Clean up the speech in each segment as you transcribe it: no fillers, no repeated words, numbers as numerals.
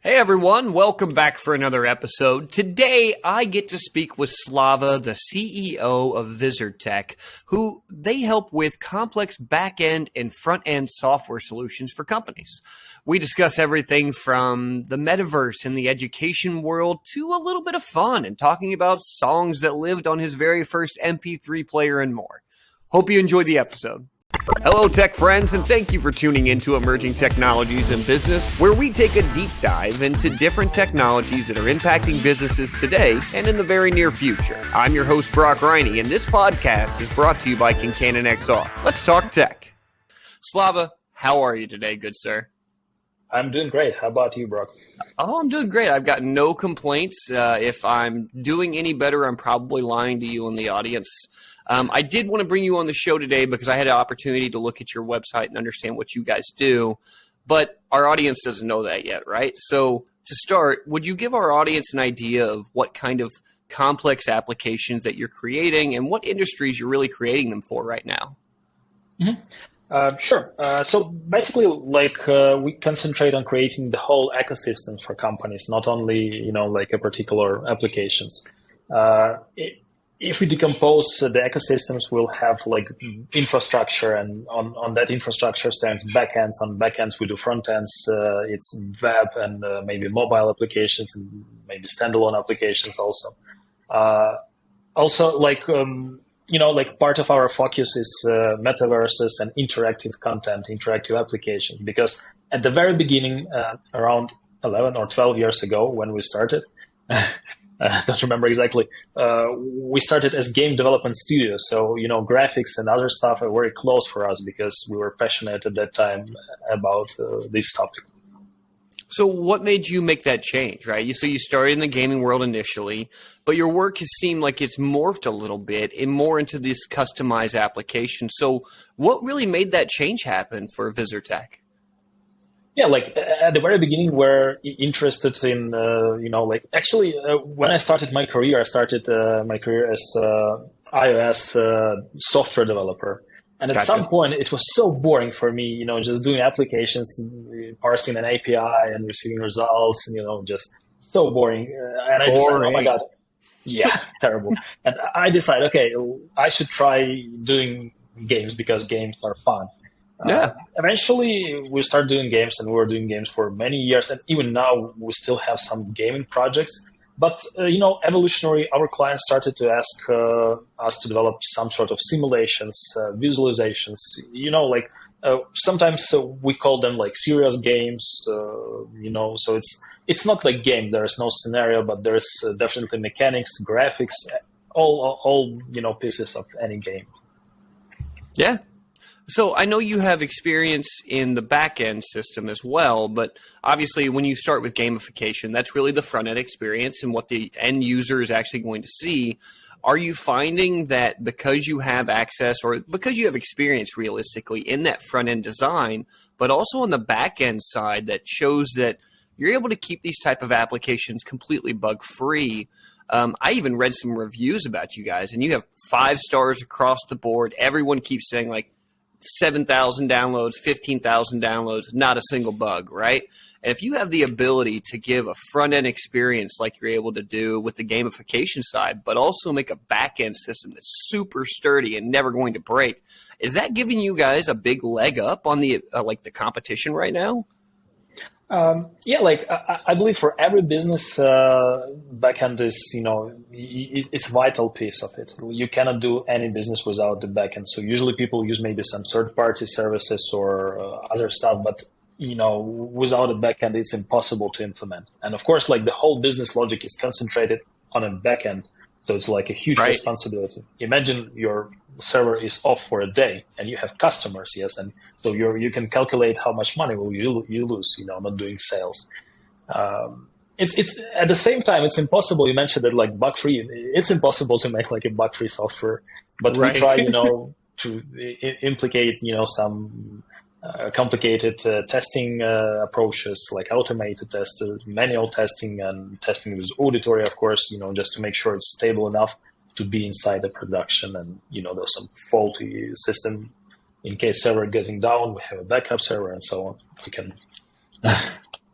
Hey everyone, welcome back for another episode. Today I get to speak with Slava, the CEO of VisorTech, who they help with complex back-end and front-end software solutions for companies. We discuss everything from the metaverse in the education world to a little bit of fun and talking about songs that lived on his very first MP3 player and more. Hope you enjoy the episode. Hello, tech friends, and thank you for tuning in to Emerging Technologies in Business, where we take a deep dive into different technologies that are impacting businesses today and in the very near future. I'm your host, Brock Riney, and this podcast is brought to you by ConcannonXR. Let's talk tech. Slava, how are you today, good sir? I'm doing great. How about you, Brock? Oh, I'm doing great. I've got no complaints. If I'm doing any better, I'm probably lying to you in the audience. I did want to bring you on the show today because I had an opportunity to look at your website and understand what you guys do, but our audience doesn't know that yet, right? So to start, would you give our audience an idea of what kind of complex applications that you're creating and what industries you're really creating them for right now? Sure. So basically, we concentrate on creating the whole ecosystems for companies, not only, a particular applications. If we decompose the ecosystems, we'll have infrastructure, and on that infrastructure stands backends. On backends, we do front ends. It's web and maybe mobile applications and maybe standalone applications also. Part of our focus is metaverses and interactive content, interactive applications, because at the very beginning, around 11 or 12 years ago when we started, I don't remember exactly, we started as game development studio. So, graphics and other stuff are very close for us because we were passionate at that time about this topic. So what made you make that change, right? So you started in the gaming world initially, but your work has seemed like it's morphed a little bit and more into this customized application. So what really made that change happen for VisorTech? Yeah, at the very beginning, we're interested in, when I started my career, as iOS software developer. And at some point, it was so boring for me, just doing applications, parsing an API and receiving results, just so boring. And I decided, oh my God, yeah, terrible. And I decided, okay, I should try doing games because games are fun. Yeah. Eventually, we started doing games, and we were doing games for many years. And even now, we still have some gaming projects. But, evolutionary, our clients started to ask us to develop some sort of simulations, visualizations. Sometimes we call them serious games, so it's not like game. There is no scenario, but there's definitely mechanics, graphics, all pieces of any game. Yeah. So I know you have experience in the back-end system as well, but obviously when you start with gamification, that's really the front-end experience and what the end user is actually going to see. Are you finding that because you have access or because you have experience realistically in that front-end design, but also on the back-end side that shows that you're able to keep these type of applications completely bug-free? I even read some reviews about you guys, and you have 5 stars across the board. Everyone keeps saying 7,000 downloads, 15,000 downloads, not a single bug, right? And if you have the ability to give a front-end experience like you're able to do with the gamification side, but also make a back-end system that's super sturdy and never going to break, is that giving you guys a big leg up on the the competition right now? I believe for every business, backend is, it's a vital piece of it. You cannot do any business without the backend. So usually people use maybe some third-party services or other stuff, but, without a backend, it's impossible to implement. And of course, the whole business logic is concentrated on a backend. So it's a huge responsibility. Imagine your server is off for a day and you have customers, yes, and so you can calculate how much money will you lose, not doing sales. It's at the same time, it's impossible. You mentioned that bug-free. It's impossible to make a bug-free software, but we try, to implicate, some complicated testing approaches like automated tests, manual testing, and testing with auditory, of course, just to make sure it's stable enough to be inside the production. And, there's some faulty system. In case server getting down, we have a backup server and so on. We can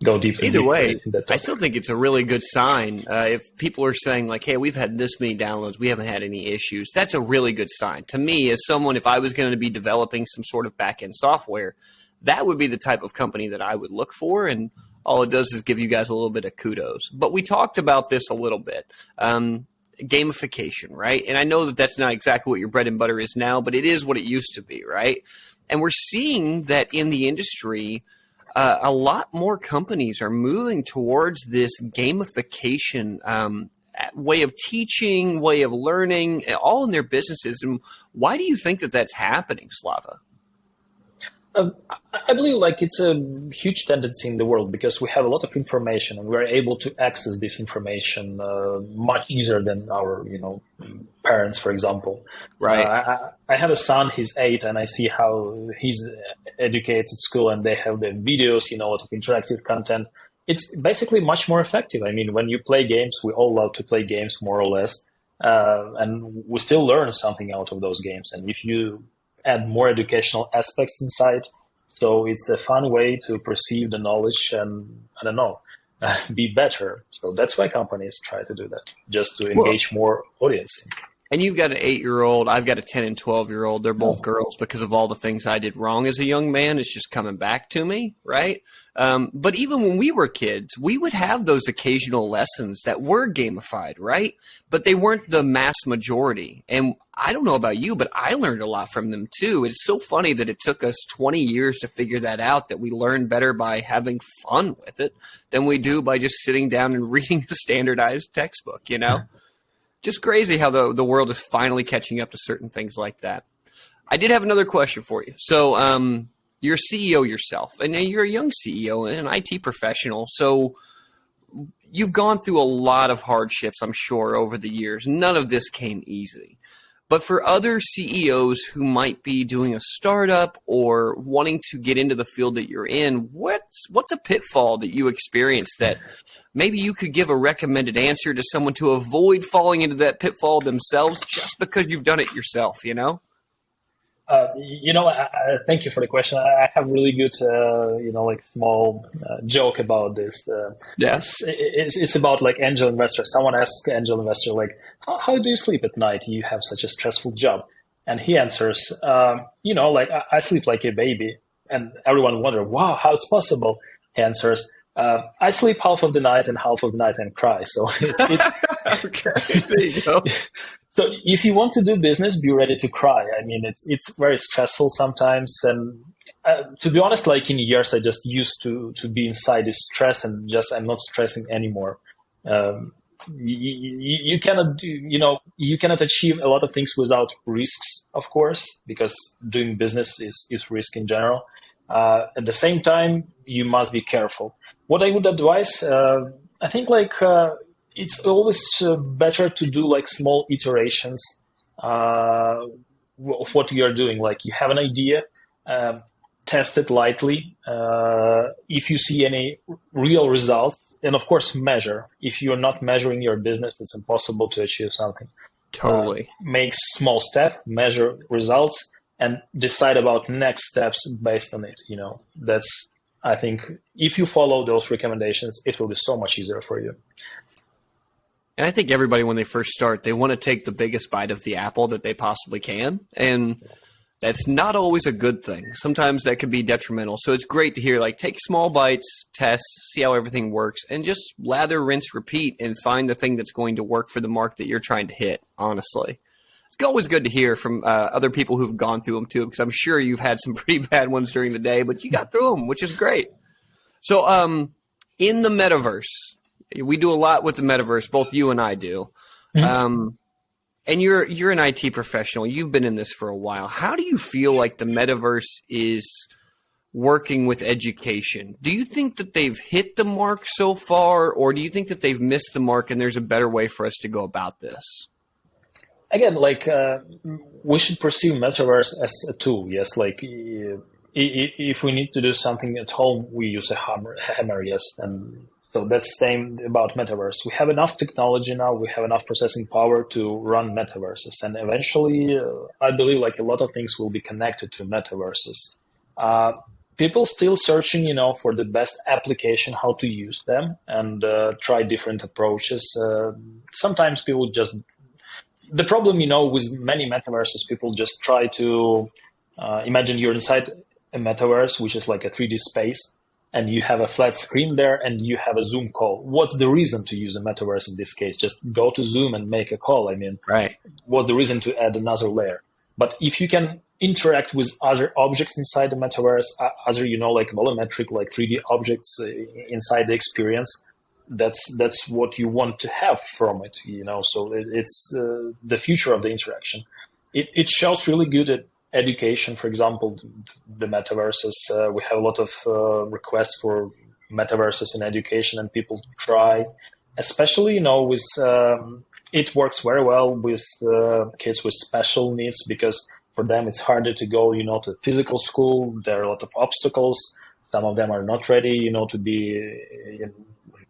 go deeper. Either way, in that I topic. still think it's a really good sign. If people are saying like, hey, we've had this many downloads, we haven't had any issues, that's a really good sign. To me, as someone, if I was going to be developing some sort of back-end software, that would be the type of company that I would look for. And all it does is give you guys a little bit of kudos. But we talked about this a little bit. Gamification, right? And I know that that's not exactly what your bread and butter is now, but it is what it used to be, right? And we're seeing that in the industry, a lot more companies are moving towards this gamification way of teaching, way of learning, all in their businesses. And why do you think that that's happening, Slava? I believe like it's a huge tendency in the world because we have a lot of information and we're able to access this information much easier than our, parents, for example. Right. I have a son, he's 8, and I see how he's educated at school and they have the videos, a lot of interactive content. It's basically much more effective. I mean, when you play games, we all love to play games more or less, and we still learn something out of those games. And if you add more educational aspects inside, so it's a fun way to perceive the knowledge and, I don't know, be better. So that's why companies try to do that, just to engage more audience. And you've got an 8-year-old, I've got a 10 and 12-year-old. They're both girls because of all the things I did wrong as a young man. It's just coming back to me, right? But even when we were kids, we would have those occasional lessons that were gamified, right? But they weren't the mass majority. And I don't know about you, but I learned a lot from them too. It's so funny that it took us 20 years to figure that out, that we learn better by having fun with it than we do by just sitting down and reading a standardized textbook, Just crazy how the world is finally catching up to certain things like that. I did have another question for you. So you're a CEO yourself, and you're a young CEO and an IT professional. So you've gone through a lot of hardships, I'm sure, over the years. None of this came easy. But for other CEOs who might be doing a startup or wanting to get into the field that you're in, what's a pitfall that you experienced that maybe you could give a recommended answer to someone to avoid falling into that pitfall themselves just because you've done it yourself, Thank you for the question. I have really good, small joke about this. Yes. It's about like angel investor. Someone asks angel investor, like, how do you sleep at night? You have such a stressful job. And he answers, I sleep like a baby. And everyone wonder, wow, how it's possible? He answers, I sleep half of the night and half of the night and cry. So it's okay. There you go. So if you want to do business, be ready to cry. I mean, it's very stressful sometimes. And to be honest, like in years, I just used to be inside this stress and just I'm not stressing anymore. You cannot do, you cannot achieve a lot of things without risks, of course, because doing business is risk in general. At the same time, you must be careful. What I would advise, I think it's always better to do like small iterations of what you're doing. Like you have an idea, test it lightly. If you see any real results, and of course measure. If you're not measuring your business, it's impossible to achieve something. Totally. Make small step, measure results, and decide about next steps based on it. That's, I think, if you follow those recommendations, it will be so much easier for you. And I think everybody, when they first start, they want to take the biggest bite of the apple that they possibly can. And that's not always a good thing. Sometimes that could be detrimental. So it's great to hear, take small bites, test, see how everything works, and just lather, rinse, repeat, and find the thing that's going to work for the mark that you're trying to hit, honestly. It's always good to hear from other people who've gone through them, too, because I'm sure you've had some pretty bad ones during the day, but you got through them, which is great. So in the metaverse, we do a lot with the metaverse, both you and I do. Mm-hmm. And you're an IT professional. You've been in this for a while. How do you feel like the metaverse is working with education? Do you think that they've hit the mark so far, or do you think that they've missed the mark and there's a better way for us to go about this? Again, we should perceive metaverse as a tool. Yes, if we need to do something at home, we use a hammer. Yes, and so that's the same about metaverse. We have enough technology now. We have enough processing power to run metaverses, and eventually, I believe a lot of things will be connected to metaverses. people still searching, for the best application, how to use them, and try different approaches. Sometimes people just the problem, with many metaverses, people just try to imagine you're inside a metaverse, which is like a 3D space, and you have a flat screen there, and you have a Zoom call. What's the reason to use a metaverse in this case? Just go to Zoom and make a call. I mean, right. What's the reason to add another layer? But if you can interact with other objects inside the metaverse, other, like volumetric, like 3D objects inside the experience, that's what you want to have from it, So it's the future of the interaction. It shows really good at education. For example, the metaverses. We have a lot of requests for metaverses in education, and people try, especially with it works very well with kids with special needs, because for them it's harder to go to physical school. There are a lot of obstacles. Some of them are not ready to be in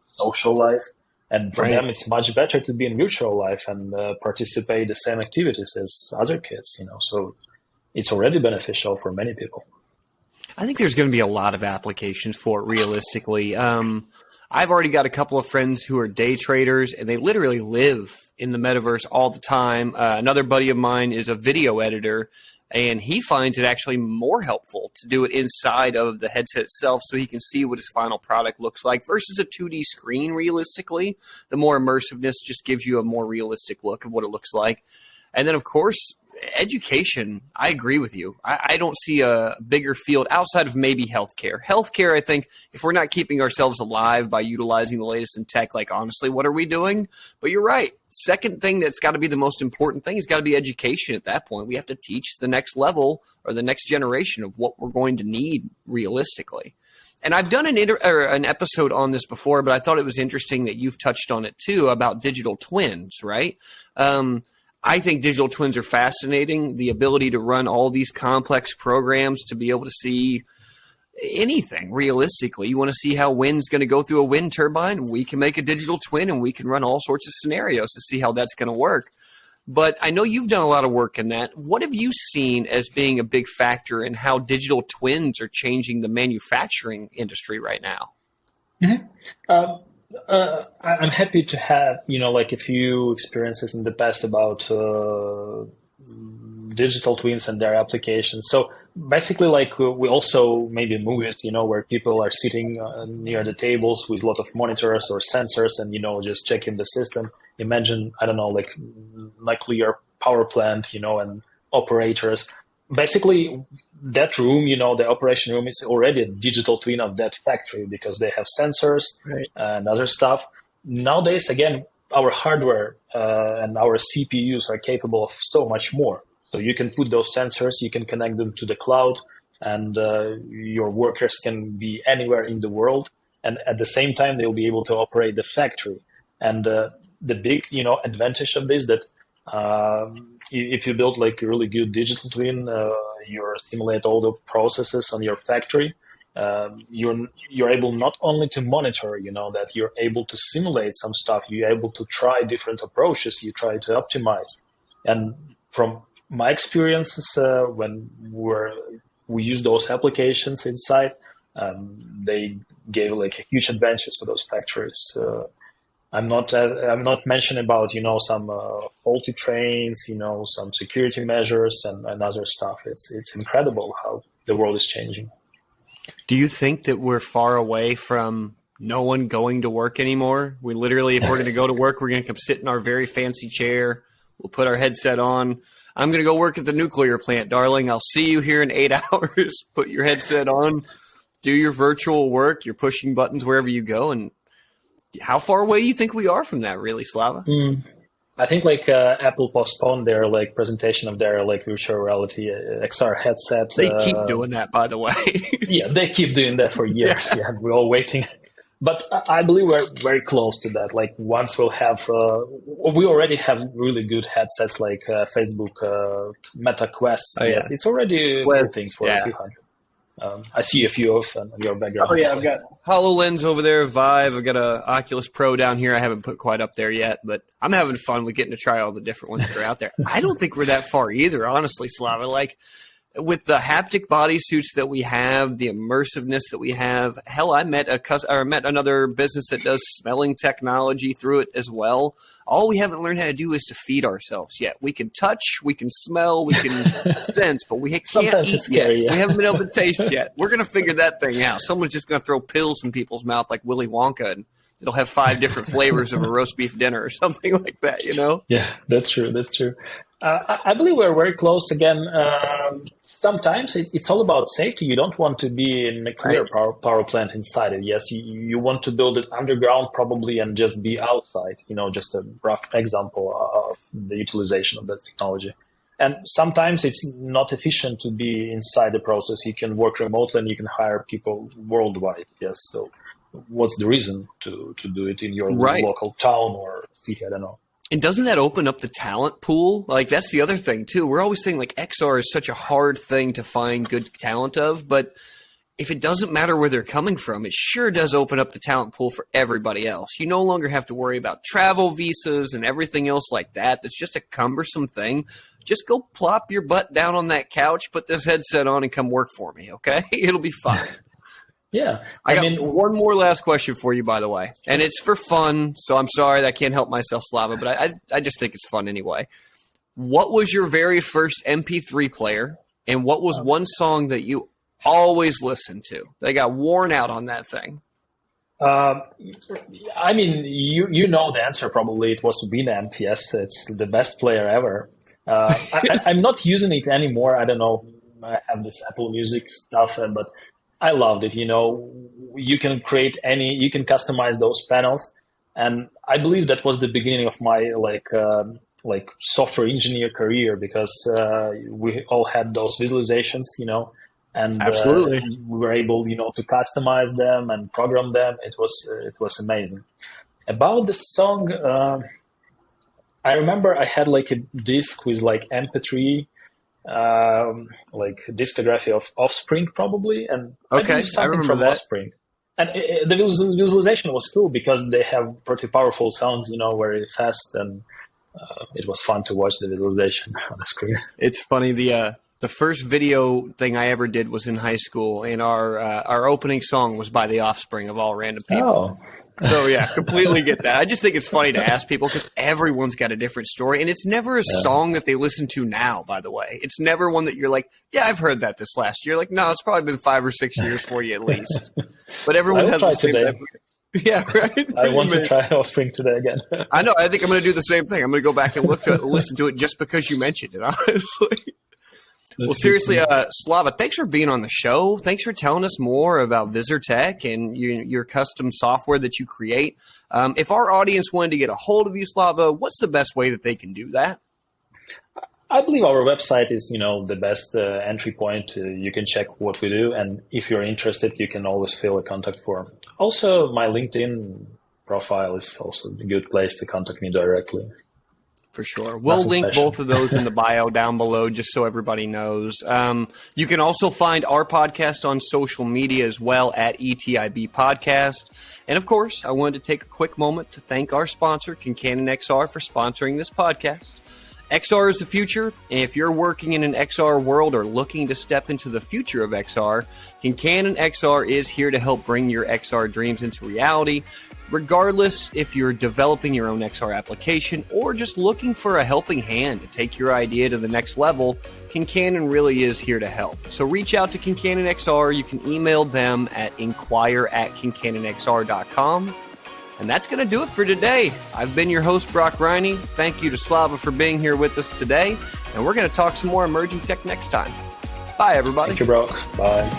social life, and for them it's much better to be in virtual life and participate the same activities as other kids. So it's already beneficial for many people. I think there's going to be a lot of applications for it realistically. I've already got a couple of friends who are day traders, and they literally live in the metaverse all the time. Another buddy of mine is a video editor, and he finds it actually more helpful to do it inside of the headset itself so he can see what his final product looks like versus a 2D screen realistically. The more immersiveness just gives you a more realistic look of what it looks like. And then, of course, education, I agree with you. I don't see a bigger field outside of maybe healthcare. Healthcare, I think, if we're not keeping ourselves alive by utilizing the latest in tech, like, honestly, what are we doing? But you're right. Second thing that's got to be the most important thing has got to be education at that point. We have to teach the next level or the next generation of what we're going to need realistically. And I've done an episode on this before, but I thought it was interesting that you've touched on it too about digital twins, right? I think digital twins are fascinating. The ability to run all these complex programs to be able to see anything realistically. You want to see how wind's going to go through a wind turbine? We can make a digital twin and we can run all sorts of scenarios to see how that's going to work. But I know you've done a lot of work in that. What have you seen as being a big factor in how digital twins are changing the manufacturing industry right now? Mm-hmm. I'm happy to have, a few experiences in the past about digital twins and their applications. So basically, we also maybe movies, where people are sitting near the tables with a lot of monitors or sensors and, just checking the system. Imagine, I don't know, like nuclear power plant, and operators. Basically, that room, the operation room is already a digital twin of that factory because they have sensors and other stuff. Nowadays, again, our hardware and our CPUs are capable of so much more. So you can put those sensors, you can connect them to the cloud, and your workers can be anywhere in the world. And at the same time, they'll be able to operate the factory. And the big, advantage of this that if you build a really good digital twin, you simulate all the processes on your factory. You're able not only to monitor, that you're able to simulate some stuff. You're able to try different approaches. You try to optimize. And from my experiences, when we use those applications inside, they gave a huge advantage for those factories. I'm not mentioning about some faulty trains, some security measures and other stuff. It's incredible how the world is changing. Do you think that we're far away from no one going to work anymore? We literally, if we're going to go to work, we're going to come sit in our very fancy chair. We'll put our headset on. I'm going to go work at the nuclear plant, darling. I'll see you here in 8 hours. Put your headset on, do your virtual work. You're pushing buttons wherever you go. And how far away do you think we are from that, really, Slava? I think Apple postponed their presentation of their virtual reality XR headset. They keep doing that, by the way. Yeah, they keep doing that for years. Yeah, we're all waiting. But I believe we're very close to that. Once we'll have, we already have really good headsets like Facebook Meta Quest. Oh, yeah. Yes, it's already waiting for a few hundred. I see a few of your background. Oh, yeah, I've got HoloLens over there, Vive. I've got a Oculus Pro down here. I haven't put quite up there yet, but I'm having fun with getting to try all the different ones that are out there. I don't think we're that far either, honestly, Slava. with the haptic bodysuits that we have, the immersiveness that we have, hell, I met another business that does smelling technology through it as well. All we haven't learned how to do is to feed ourselves yet. We can touch, we can smell, we can sense, but we can't Sometimes eat it's scary, yet. yeah. We haven't been able to taste yet. We're going to figure that thing out. Someone's just going to throw pills in people's mouth like Willy Wonka, and it'll have 5 different flavors of a roast beef dinner or something like that, you know? Yeah, that's true. That's true. I believe we're very close again. Sometimes it's all about safety. You don't want to be in a clear power plant inside it. Yes, you want to build it underground probably and just be outside, just a rough example of the utilization of that technology. And sometimes it's not efficient to be inside the process. You can work remotely and you can hire people worldwide. Yes, so what's the reason to do it in your local town or city? I don't know. And doesn't that open up the talent pool? Like, that's the other thing, too. We're always saying, like, XR is such a hard thing to find good talent of, but if it doesn't matter where they're coming from, it sure does open up the talent pool for everybody else. You no longer have to worry about travel visas and everything else like that. That's just a cumbersome thing. Just go plop your butt down on that couch, put this headset on, and come work for me, okay? It'll be fine. Yeah. I got one more last question for you, by the way, and it's for fun, so I'm sorry that I can't help myself, Slava, but I just think it's fun anyway. What was your very first MP3 player, and what was one song that you always listened to? They got worn out on that thing. I mean, you know the answer probably. It was Winamp. Yes, it's the best player ever. I'm not using it anymore. I don't know. I have this Apple Music stuff, but I loved it. You can you can customize those panels. And I believe that was the beginning of my like software engineer career, because we all had those visualizations, and absolutely we were able, to customize them and program them. It was amazing. About the song, I remember I had like a disc with like MP3, like discography of Offspring probably, and something from that. Offspring. And the visualization was cool because they have pretty powerful sounds, very fast, and it was fun to watch the visualization on the screen. It's funny, the first video thing I ever did was in high school, and our opening song was by The Offspring, of all random people. Oh. So, yeah, completely get that. I just think it's funny to ask people because everyone's got a different story, and it's never a song that they listen to now, by the way. It's never one that you're like, yeah, I've heard that this last year. Like, no, it's probably been 5 or 6 years for you at least. But everyone has the same today. Yeah, right? I want to try Offspring today again. I know. I think I'm going to do the same thing. I'm going to go back and listen to it just because you mentioned it, honestly. Well, seriously, Slava, thanks for being on the show. Thanks for telling us more about VisorTech and your custom software that you create. If our audience wanted to get a hold of you, Slava, what's the best way that they can do that? I believe our website is, the best entry point. You can check what we do. And if you're interested, you can always fill a contact form. Also, my LinkedIn profile is also a good place to contact me directly. For sure. We'll link both of those in the bio down below just so everybody knows. You can also find our podcast on social media as well at ETIB Podcast. And of course, I wanted to take a quick moment to thank our sponsor, ConcannonXR, for sponsoring this podcast. XR is the future, and if you're working in an XR world or looking to step into the future of XR, ConcannonXR is here to help bring your XR dreams into reality. Regardless if you're developing your own XR application or just looking for a helping hand to take your idea to the next level, Concannon really is here to help. So reach out to ConcannonXR. You can email them at inquire@ConcannonXR.com. And that's going to do it for today. I've been your host, Brock Riney. Thank you to Slava for being here with us today. And we're going to talk some more emerging tech next time. Bye, everybody. Thank you, Brock. Bye.